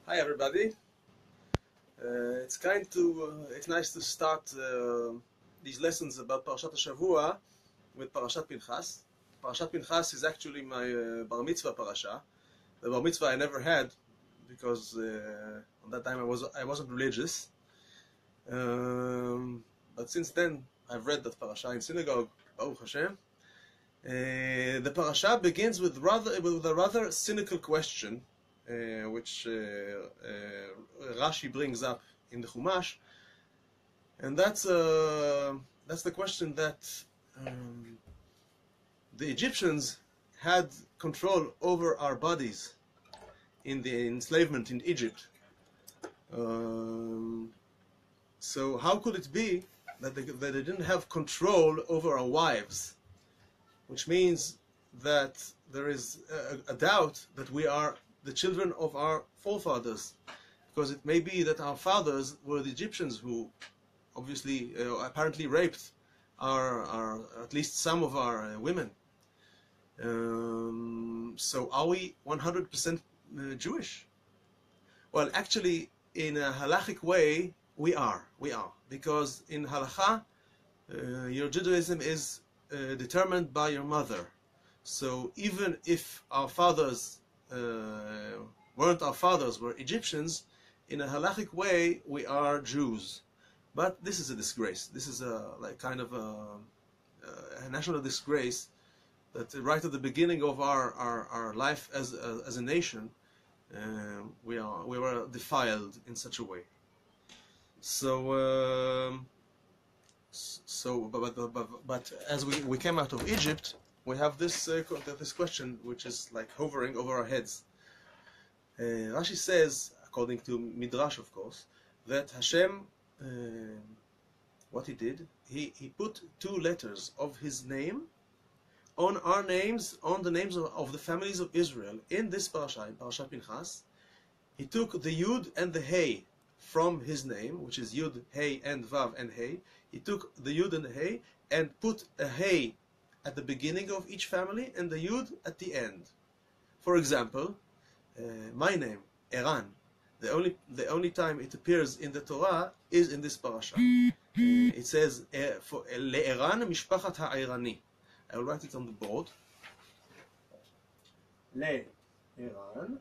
Hi everybody. It's nice to start these lessons about Parashat Hashavua with Parashat Pinchas. Parashat Pinchas is actually my bar mitzvah parasha. The bar mitzvah I never had because on that time I wasn't religious. But since then I've read that parasha in synagogue. Baruch Hashem. The parasha begins with a rather cynical question, which Rashi brings up in the Chumash, and that's the question that the Egyptians had control over our bodies in the enslavement in Egypt. So how could it be that they didn't have control over our wives? Which means that there is a doubt that we are the children of our forefathers, because it may be that our fathers were the Egyptians who obviously apparently raped at least some of our women. So are we 100% Jewish? Well, actually, in a halachic way, we are, because in halakha, your Judaism is determined by your mother. So even if our fathers were Egyptians, in a halachic way we are Jews. But this is a disgrace. This is a national disgrace that right at the beginning of our life as a nation, we were defiled in such a way. But as we came out of Egypt, we have this question which is like hovering over our heads. Rashi says, according to Midrash, of course, that Hashem, what he did, he put two letters of his name on our names, on the names of the families of Israel. In this parasha, in Parashat Pinchas, he took the Yud and the Hey from his name, which is Yud, Hey, and Vav, and Hey. He took the Yud and the Hey and put a Hey at the beginning of each family and the Yud at the end. For example, my name, Eran, the only time it appears in the Torah is in this parasha. It says, Le'eran mishpachat ha'irani. I will write it on the board. Le'eran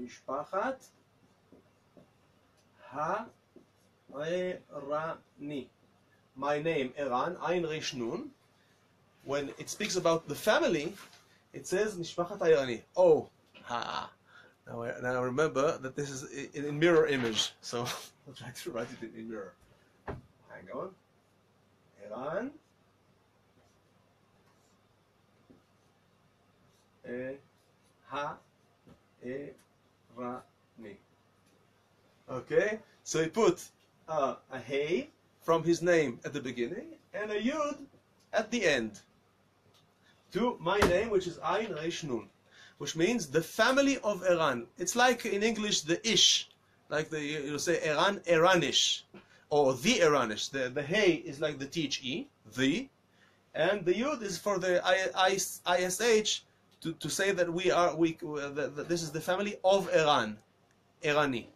mishpachat ha'irani. My name, Eran, Ayin Resh Nun. When it speaks about the family, it says Mishpachat Irani. Oh, now I remember that this is in mirror image, so I'll try to write it in mirror. Hang on. Eran. Ha-Erani. Okay, so he put a Hey from his name at the beginning and a Yud at the end to my name, which is Ayin Resh Nun, which means the family of Eran. It's like in English the Ish, like you say Eran, Eranish, or the Eranish. The Hey is like the THE, the, and the Yud is for the ISH to say that that this is the family of Eran, Erani.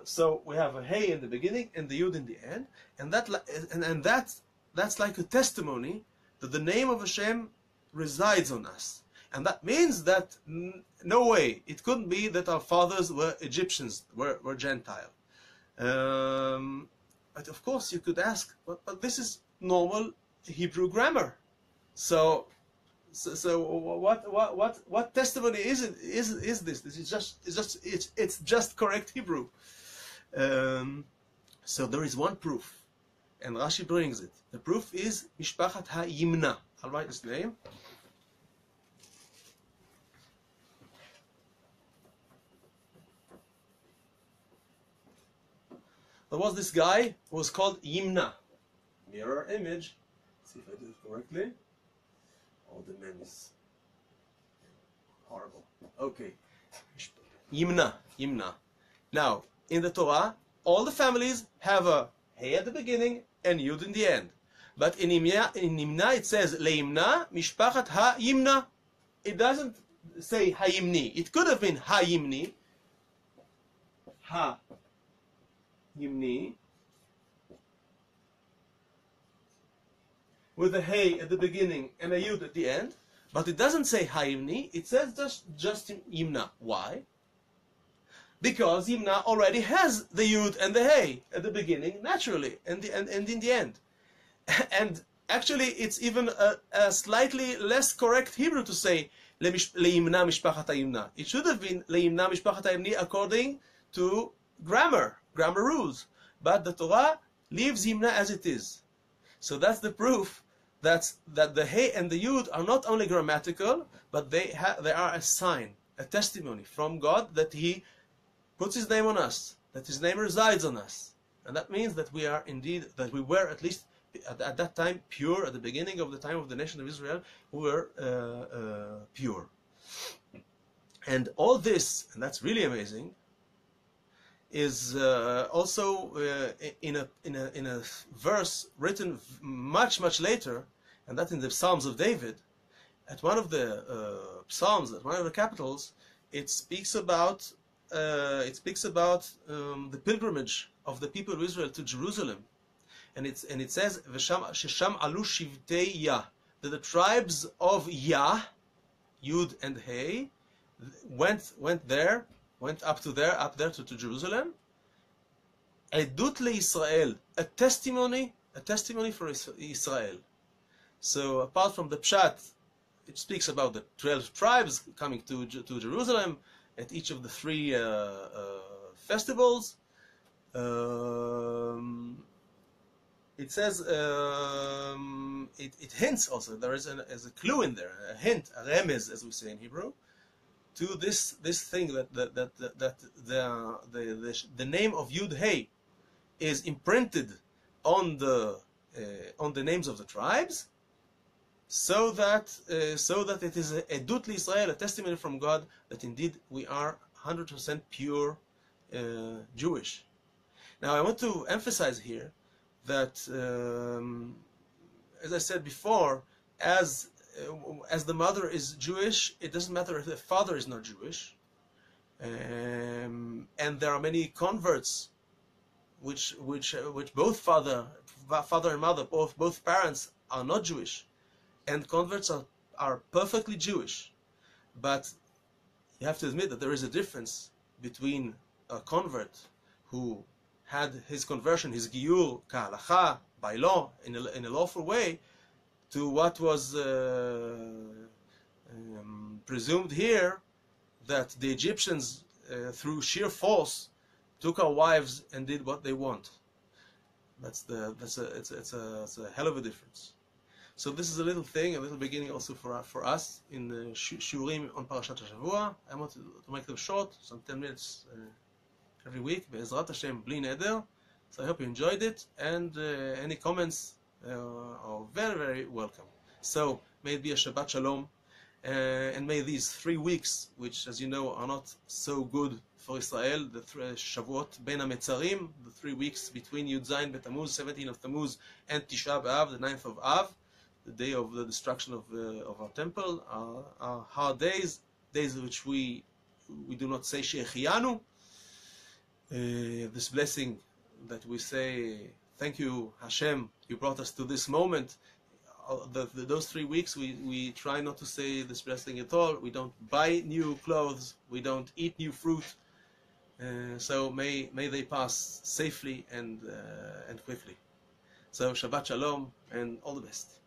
So we have a Hey in the beginning and the Yud in the end, and that's like a testimony that the name of Hashem resides on us, and that means that no way it couldn't be that our fathers were Egyptians, were Gentile. But of course you could ask, but this is normal Hebrew grammar. So what testimony is this? It's just correct Hebrew. So there is one proof, and Rashi brings it. The proof is Mishpachat HaYimna. I'll write his name. There was this guy who was called Yimna. Mirror image. Let's see if I do it correctly. Oh, the name is horrible. Okay. Yimna. Now, in the Torah, all the families have a Hey at the beginning and Yud in the end. But in Nimna it says Leimna Mishpachat HaYimna. It doesn't say Hayimni. It could have been Hayimni. Hayimni. With a Hey at the beginning and a Yud at the end. But it doesn't say Hayimni. It says just Yimna. Why? Because Yimna already has the Yud and the Hey at the beginning, naturally, and in the end. And actually, it's even a slightly less correct Hebrew to say Leimna Mishpachat Hayimna. It should have been Leimna Mishpachat Hayimni according to grammar rules. But the Torah leaves Yimna as it is. So that's the proof that the Hey and the Yud are not only grammatical, but they are a sign, a testimony from God that He puts His name on us, that His name resides on us. And that means that we are indeed, that we were at least at that time pure, at the beginning of the time of the nation of Israel, we were pure. And all this, and that's really amazing, is also in a verse written much later, and that in the Psalms of David. At one of the Psalms, at one of the capitals, it speaks about the pilgrimage of the people of Israel to Jerusalem, and it says Shesham alu Shivtey Yah, that the tribes of Yah, Yud and Hey, went up there to Jerusalem. Edut leIsrael, a testimony for Israel. So apart from the Pshat, it speaks about the 12 tribes coming to Jerusalem at each of the 3 festivals. It says, it hints also, there is a clue in there, a hint, a remez, as we say in Hebrew, to this thing that the name of Yud Hey is imprinted on the names of the tribes, so that it is a edut l'Israel, a testimony from God that indeed we are 100% pure Jewish. Now I want to emphasize here that, as I said before, as the mother is Jewish, it doesn't matter if the father is not Jewish, and there are many converts which both father and mother, both parents are not Jewish, and converts are perfectly Jewish. But you have to admit that there is a difference between a convert who had his conversion, his giyur, ka'alacha, by law, in a lawful way, to what was presumed here, that the Egyptians, through sheer force, took our wives and did what they want. It's a hell of a difference. So this is a little thing, a little beginning also for us in the shiurim on Parashat Hashavua. I want to make them short, some 10 minutes every week, be'ezrat Hashem, bli neder. So I hope you enjoyed it, and any comments are very, very welcome. So may it be a Shabbat Shalom, and may these 3 weeks, which as you know are not so good for Israel, the Shavuot Ben HaMetzarim, the 3 weeks between Yud Zayin B'Tammuz, 17 of Tammuz, and Tisha B'Av, the 9th of Av, the day of the destruction of our temple, are hard days in which we do not say She'echiyanu. This blessing that we say, thank you Hashem, you brought us to this moment. Those 3 weeks we try not to say this blessing at all. We don't buy new clothes, we don't eat new fruit. So may they pass safely and quickly. So Shabbat Shalom and all the best.